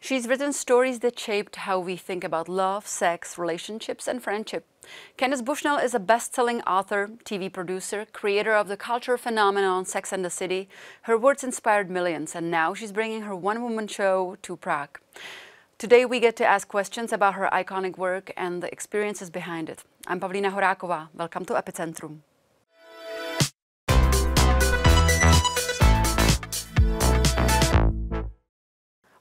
She's written stories that shaped how we think about love, sex, relationships, and friendship. Candace Bushnell is a best-selling author, TV producer, creator of the cultural phenomenon Sex and the City. Her words inspired millions, and now she's bringing her one-woman show to Prague. Today we get to ask questions about her iconic work and the experiences behind it. I'm Pavlína Horáková. Welcome to Epicentrum.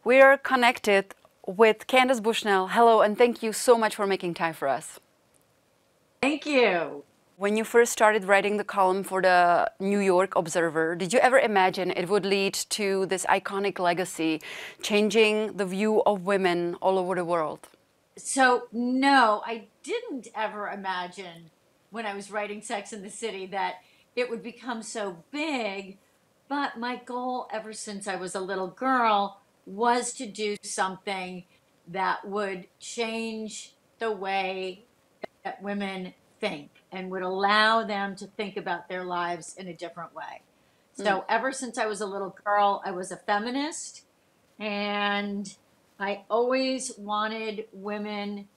We are connected with Candace Bushnell. Hello, and thank you so much for making time for us. Thank you. When you first started writing the column for the New York Observer, did you ever imagine it would lead to this iconic legacy, changing the view of women all over the world? So, no, I didn't ever imagine when I was writing Sex and the City that it would become so big. But my goal ever since I was a little girl was to do something that would change the way that women think and would allow them to think about their lives in a different way. So ever since I was a little girl, I was a feminist, and I always wanted women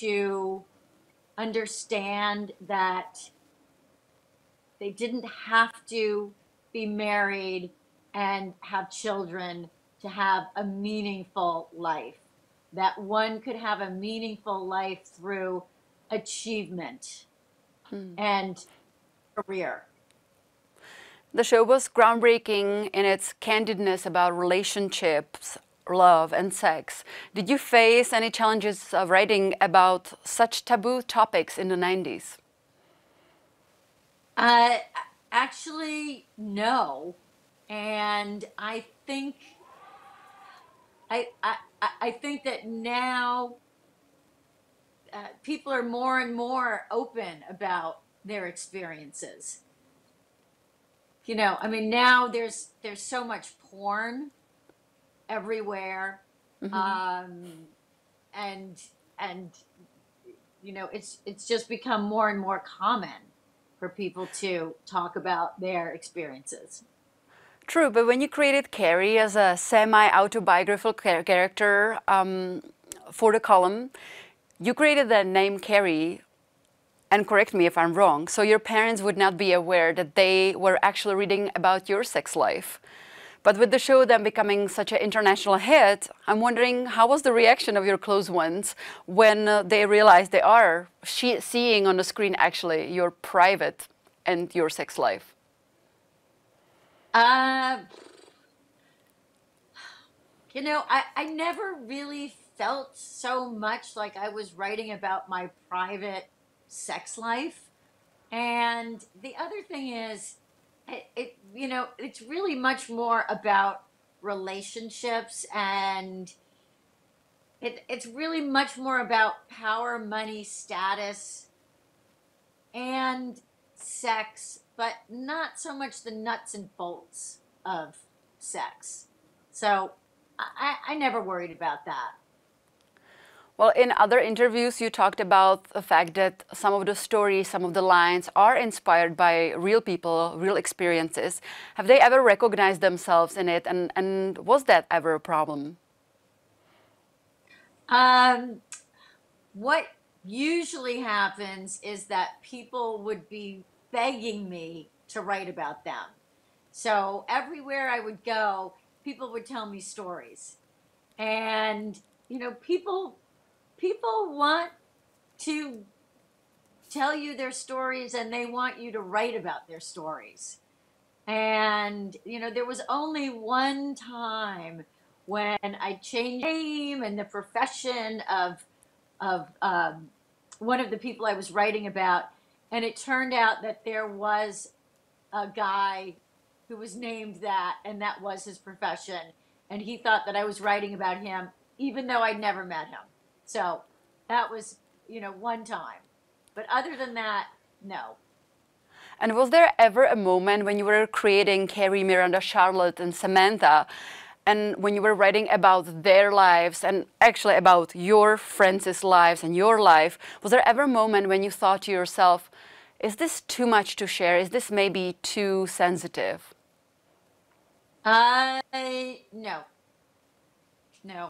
to understand that they didn't have to be married and have children to have a meaningful life, that one could have a meaningful life through achievement and career. The show was groundbreaking in its candidness about relationships, love, and sex. Did you face any challenges of writing about such taboo topics in the 90s? Actually, no. And I think I think that now people are more and more open about their experiences. You know, I mean, now there's so much porn everywhere, and you know, it's just become more and more common for people to talk about their experiences. True, but when you created Carrie as a semi-autobiographical character for the column, you created the name Carrie, and correct me if I'm wrong, so your parents would not be aware that they were actually reading about your sex life. But with the show then becoming such an international hit, I'm wondering, how was the reaction of your close ones when they realized they are seeing on the screen actually your private and your sex life? You know, I never really felt so much like I was writing about my private sex life. And the other thing is, you know, it's really much more about relationships, and it's really much more about power, money, status, and sex, but not so much the nuts and bolts of sex. So I never worried about that. Well, in other interviews, you talked about the fact that some of the stories, some of the lines are inspired by real people, real experiences. Have they ever recognized themselves in it, and was that ever a problem? What usually happens is that people would be begging me to write about them. So everywhere I would go, people would tell me stories. And, you know, people want to tell you their stories, and they want you to write about their stories. And, you know, there was only one time when I changed the name and the profession of one of the people I was writing about, and it turned out that there was a guy who was named that, and that was his profession, and he thought that I was writing about him, even though I'd never met him. So that was, you know, one time. But other than that, no. And was there ever a moment when you were creating Carrie, Miranda, Charlotte, and Samantha, and when you were writing about their lives and actually about your friends' lives and your life, was there ever a moment when you thought to yourself, is this too much to share? Is this maybe too sensitive? No.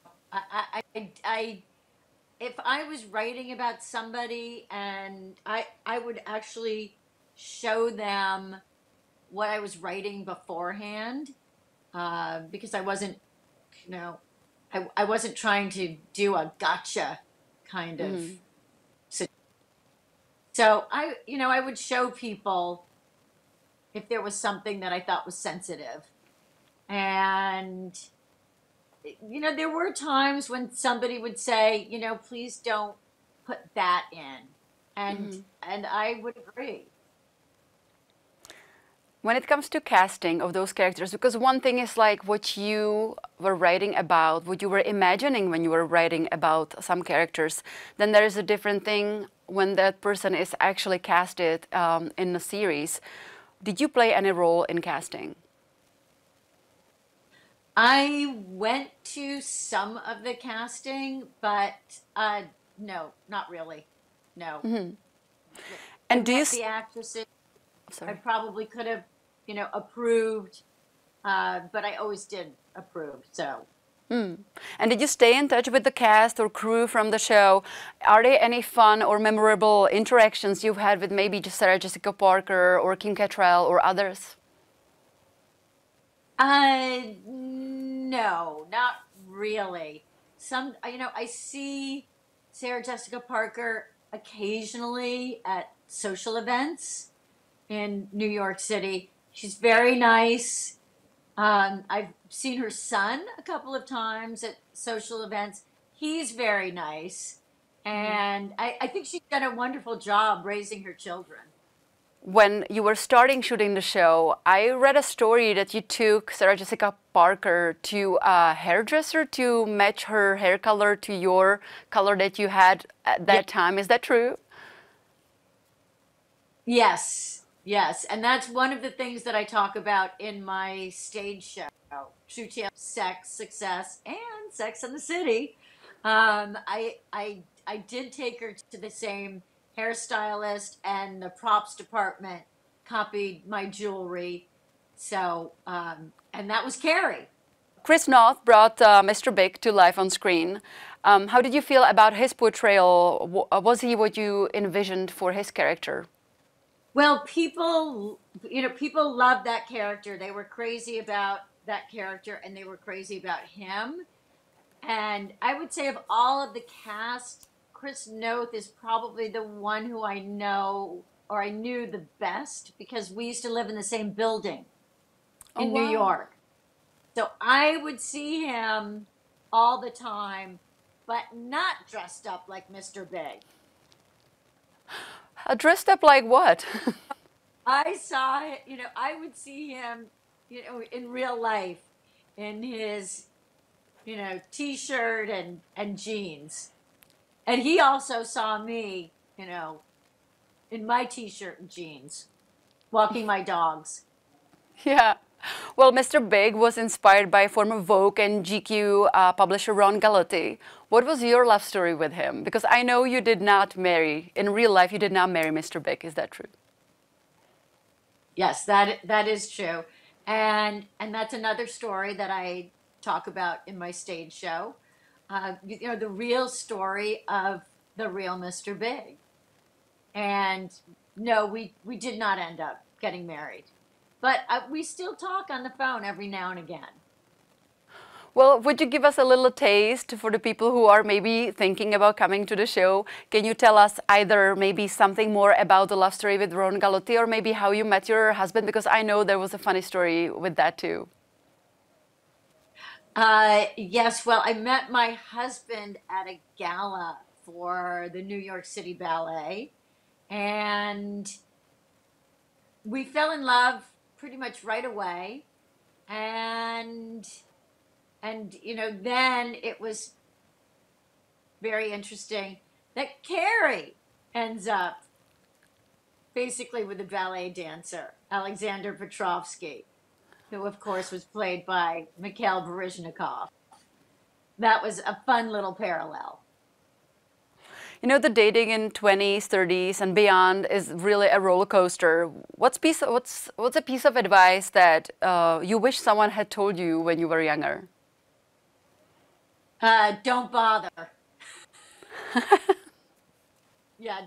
If I was writing about somebody, and I would actually show them what I was writing beforehand, because I wasn't, you know, I wasn't trying to do a gotcha kind of. So I would show people if there was something that I thought was sensitive. And, there were times when somebody would say, please don't put that in. And I would agree. When it comes to casting of those characters, because one thing is like what you were writing about, what you were imagining when you were writing about some characters, then there is a different thing when that person is actually casted in a series. Did you play any role in casting? I went to some of the casting, but no, not really. No. And do you the actresses? Sorry. I probably could have, approved, but I always did approve. So. And did you stay in touch with the cast or crew from the show? Are there any fun or memorable interactions you've had with maybe just Sarah Jessica Parker or Kim Cattrall or others? No, not really. I see Sarah Jessica Parker occasionally at social events in New York City. She's very nice. I've seen her son a couple of times at social events. He's very nice. And I think she's done a wonderful job raising her children. When you were starting shooting the show, I read a story that you took Sarah Jessica Parker to a hairdresser to match her hair color to your color that you had at that time. Is that true? Yes, yes. And that's one of the things that I talk about in my stage show, True Tales, Sex, Success, and Sex and the City. I did take her to the same hairstylist, and the props department copied my jewelry. So, and that was Carrie. Chris Noth brought Mr. Big to life on screen. How did you feel about his portrayal? Was he what you envisioned for his character? Well, people loved that character. They were crazy about that character, and they were crazy about him. And I would say of all of the cast, Chris Noth is probably the one who I know, or I knew the best, because we used to live in the same building in New York. So I would see him all the time, but not dressed up like Mr. Big. Dressed up like what? I saw it, I would see him, in real life in his, t-shirt and jeans. And he also saw me, in my t-shirt and jeans, walking my dogs. Yeah. Well, Mr. Big was inspired by former Vogue and GQ publisher Ron Galati. What was your love story with him? Because I know you did not marry, in real life, you did not marry Mr. Big. Is that true? Yes, that is true. And that's another story that I talk about in my stage show. The real story of the real Mr. Big. And no, we did not end up getting married. But we still talk on the phone every now and again. Well, would you give us a little taste for the people who are maybe thinking about coming to the show? Can you tell us either maybe something more about the love story with Ron Galati, or maybe how you met your husband? Because I know there was a funny story with that too. Yes, well, I met my husband at a gala for the New York City Ballet, and we fell in love pretty much right away. And then it was very interesting that Carrie ends up basically with a ballet dancer, Alexander Petrovsky, who, of course, was played by Mikhail Baryshnikov. That was a fun little parallel. The dating in 20s, 30s, and beyond is really a roller coaster. What's a piece of advice that you wish someone had told you when you were younger? Don't bother. Yeah,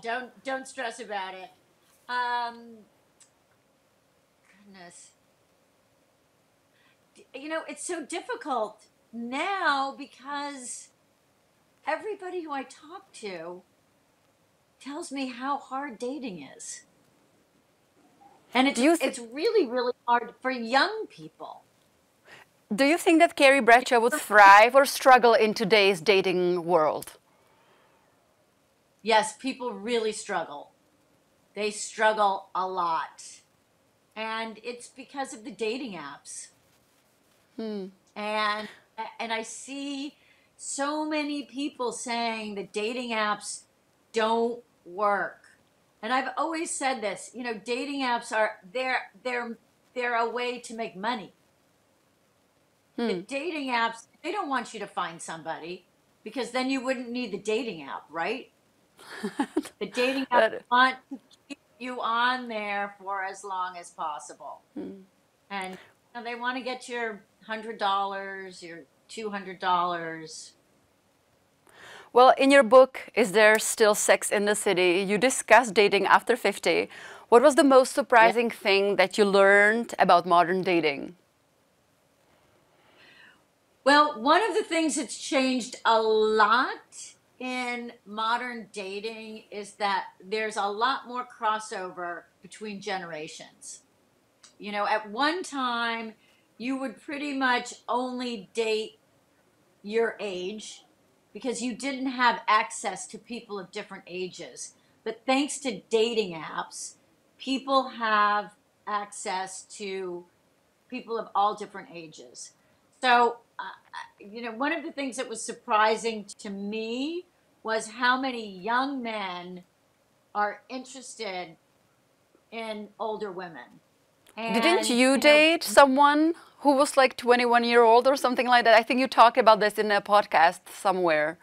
don't stress about it. Goodness. You know, it's so difficult now because everybody who I talk to tells me how hard dating is. And it's really, really hard for young people. Do you think that Carrie Bradshaw would thrive or struggle in today's dating world? Yes, people really struggle. They struggle a lot. And it's because of the dating apps. And I see so many people saying that dating apps don't work. And I've always said this, you know, dating apps are they're a way to make money. The dating apps, they don't want you to find somebody because then you wouldn't need the dating app, right? The dating apps want to keep you on there for as long as possible. And you know, they want to get your $100, your $200. Well, in your book, Is There Still Sex in the City? You discuss dating after 50. What was the most surprising thing that you learned about modern dating? Well, one of the things that's changed a lot in modern dating is that there's a lot more crossover between generations. You know, at one time, you would pretty much only date your age because you didn't have access to people of different ages. But thanks to dating apps, people have access to people of all different ages. So, you know, one of the things that was surprising to me was how many young men are interested in older women. And, Didn't you date someone who was like 21-year-old or something like that? I think you talked about this in a podcast somewhere.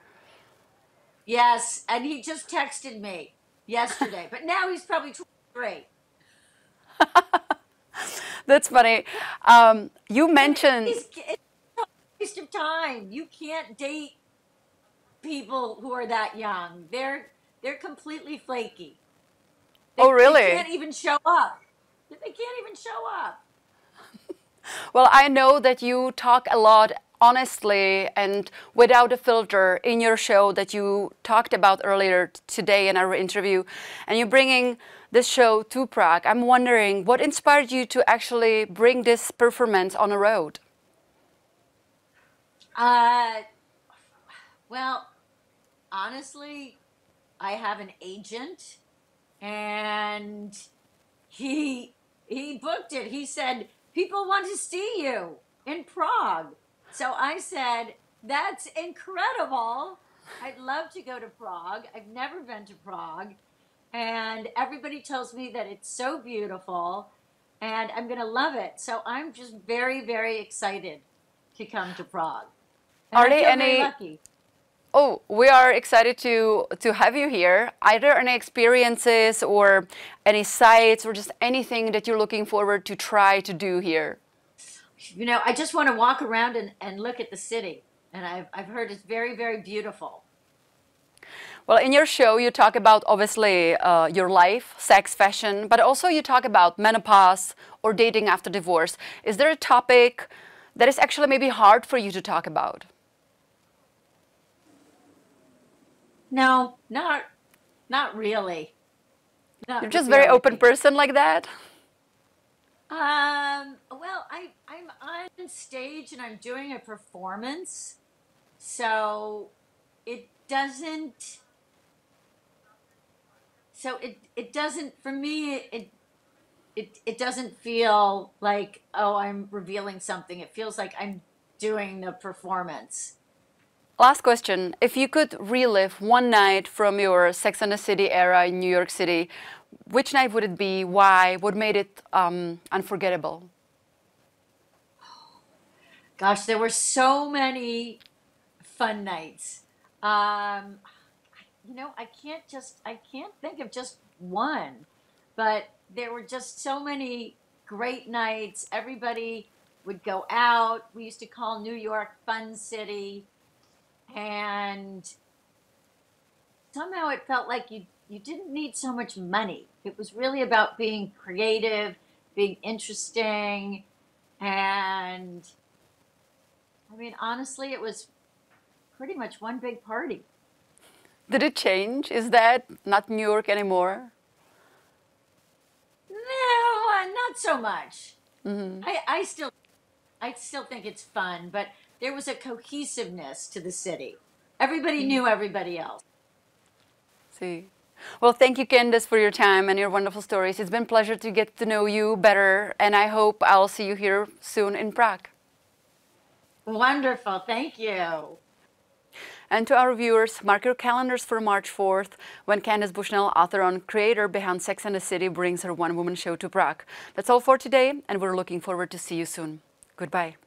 Yes, and he just texted me yesterday, but now he's probably 23. That's funny. You mentioned... It's a waste of time. You can't date people who are that young. They're completely flaky. Oh, really? They can't even show up. They can't even show up. Well, I know that you talk a lot honestly and without a filter in your show that you talked about earlier today in our interview, and you're bringing this show to Prague. I'm wondering what inspired you to actually bring this performance on the road? Well, honestly, I have an agent, and he booked it. He said, people want to see you in Prague. So I said, that's incredible. I'd love to go to Prague. I've never been to Prague. And everybody tells me that it's so beautiful and I'm going to love it. So I'm just very, very excited to come to Prague. And Are I there feel any... very lucky. Oh, we are excited to have you here. Are there any experiences or any sites or just anything that you're looking forward to try to do here? You know, I just want to walk around and look at the city. And I've heard it's very, very beautiful. Well, in your show, you talk about, obviously, your life, sex, fashion, but also you talk about menopause or dating after divorce. Is there a topic that is actually maybe hard for you to talk about? No, not really. Not You're just a very really. open person like that? Well, I'm on stage and I'm doing a performance, so it doesn't. So it doesn't, for me, it doesn't feel like, oh, I'm revealing something. It feels like I'm doing the performance. Last question. If you could relive one night from your Sex and the City era in New York City, which night would it be? Why? What made it unforgettable? Gosh, there were so many fun nights. You know, I can't think of just one, but there were just so many great nights. Everybody would go out. We used to call New York Fun City. And somehow it felt like you didn't need so much money. It was really about being creative, being interesting, and I mean, honestly, it was pretty much one big party. Did it change? Is that not New York anymore? No, not so much. I still think it's fun, but there was a cohesiveness to the city. Everybody knew everybody else. See. Well, thank you, Candace, for your time and your wonderful stories. It's been a pleasure to get to know you better, and I hope I'll see you here soon in Prague. Wonderful, thank you. And to our viewers, mark your calendars for March 4th, when Candace Bushnell, author and creator behind Sex and the City, brings her one-woman show to Prague. That's all for today, and we're looking forward to see you soon. Goodbye.